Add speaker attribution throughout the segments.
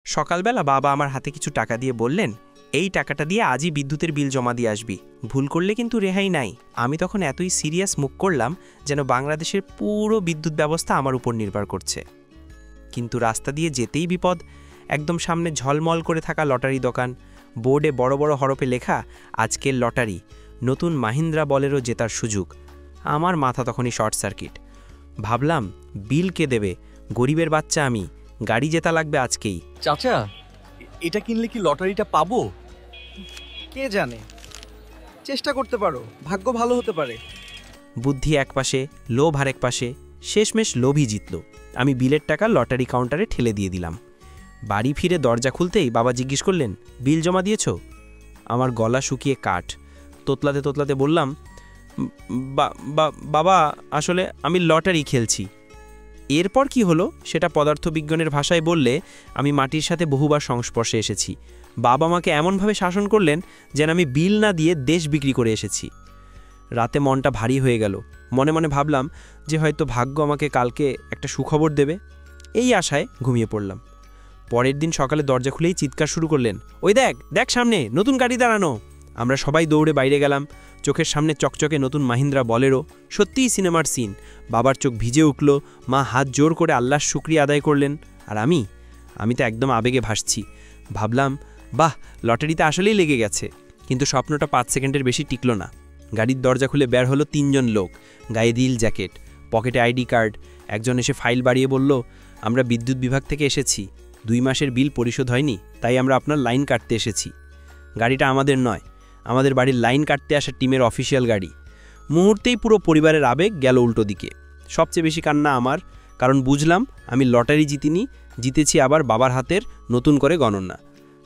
Speaker 1: সকালবেলা বাবা আমার হাতে কিছু টাকা দিয়ে বললেন, এই টাকাটা দিয়ে আজই বিদ্যুতের বিল জমা দিয়ে আসবি, ভুল করলে কিন্তু রেহাই নাই। আমি তখন এতই সিরিয়াস মুখ করলাম যেন বাংলাদেশের পুরো বিদ্যুৎ ব্যবস্থা আমার উপর নির্ভর করছে। কিন্তু রাস্তা দিয়ে যেতেই বিপদ। একদম সামনে ঝলমল করে থাকা লটারি দোকান, বোর্ডে বড় বড় হরফে লেখা আজকের লটারি, নতুন মাহিন্দ্রা বলেরো জেতার সুযোগ। আমার মাথা তখনই শর্ট সার্কিট। ভাবলাম, বিল কে দেবে? গরিবের বাচ্চা আমি, গাড়ি জেতা লাগবে আজকেই।
Speaker 2: চাচা, এটা কিনলে কি লটারিটা পাবো?
Speaker 3: কে জানে, চেষ্টা করতে পারো, ভাগ্য ভালো হতে পারে।
Speaker 1: বুদ্ধি এক পাশে, লোভ আরেক পাশে, শেষমেশ লোভই জিতল। আমি বিলের টাকা লটারি কাউন্টারে ঠেলে দিয়ে দিলাম। বাড়ি ফিরে দরজা খুলতেই বাবা জিজ্ঞেস করলেন, বিল জমা দিয়েছ? আমার গলা শুকিয়ে কাঠ। তোতলাতে তোতলাতে বললাম, বাবা আসলে আমি লটারি খেলছি। এরপর কি হলো সেটা পদার্থবিজ্ঞানের ভাষায় বললে, আমি মাটির সাথে বহুবার সংস্পর্শে এসেছি। বাবা আমাকে এমনভাবে শাসন করলেন যেন আমি বিল না দিয়ে দেশ বিক্রি করে এসেছি। রাতে মনটা ভারী হয়ে গেল। মনে মনে ভাবলাম যে হয়তো ভাগ্য আমাকে কালকে একটা সুখবর দেবে। এই আশায় ঘুমিয়ে পড়লাম। পরের দিন সকালে দরজা খুলেই চিৎকার শুরু করলেন, ওই দেখ দেখ, সামনে নতুন গাড়ি দাঁড়ানো। আমরা সবাই দৌড়ে বাইরে গেলাম। চোখের সামনে চকচকে নতুন মাহিন্দ্রা বলেরো, সত্যিই সিনেমার সিন। বাবার চোখ ভিজে উঠল, মা হাত জোর করে আল্লাহর শুকরিয়া আদায় করলেন। আর আমি তো একদম আবেগে ভাসছি। ভাবলাম, বাহ, লটারিতে আসলেই লেগে গেছে। কিন্তু স্বপ্নটা 5 সেকেন্ডের বেশি টিকল না। গাড়ির দরজা খুলে বের হলো 3 জন লোক, গায়ে নীল জ্যাকেট, পকেটে আইডি কার্ড। একজন এসে ফাইল বাড়িয়ে বলল, আমরা বিদ্যুৎ বিভাগ থেকে এসেছি, 2 মাসের বিল পরিশোধ হয়নি, তাই আমরা আপনার লাইন কাটতে এসেছি। গাড়িটা আমাদের নয়, আমাদের বাড়ির লাইন কাটতে আসা টিমের অফিসিয়াল গাড়ি। মুহূর্তেই পুরো পরিবারের আবেগ গেল উল্টো দিকে। সবচেয়ে বেশি কান্না আমার, কারণ বুঝলাম আমি লটারি জিতিনি, জিতেছি আবার বাবার হাতের নতুন করে গণনা।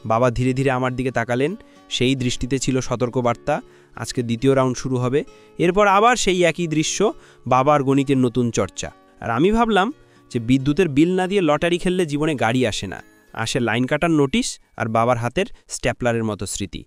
Speaker 1: বাবা ধীরে ধীরে আমার দিকে তাকালেন, সেই দৃষ্টিতে ছিল সতর্কবার্তা, আজকে দ্বিতীয় রাউন্ড শুরু হবে। এরপর আবার সেই একই দৃশ্য, বাবার গণিতের নতুন চর্চা। আর আমি ভাবলাম যে বিদ্যুতের বিল না দিয়ে লটারি খেললে জীবনে গাড়ি আসে না, আসে লাইন কাটার নোটিশ আর বাবার হাতের স্ট্যাপলারের মতো স্মৃতি।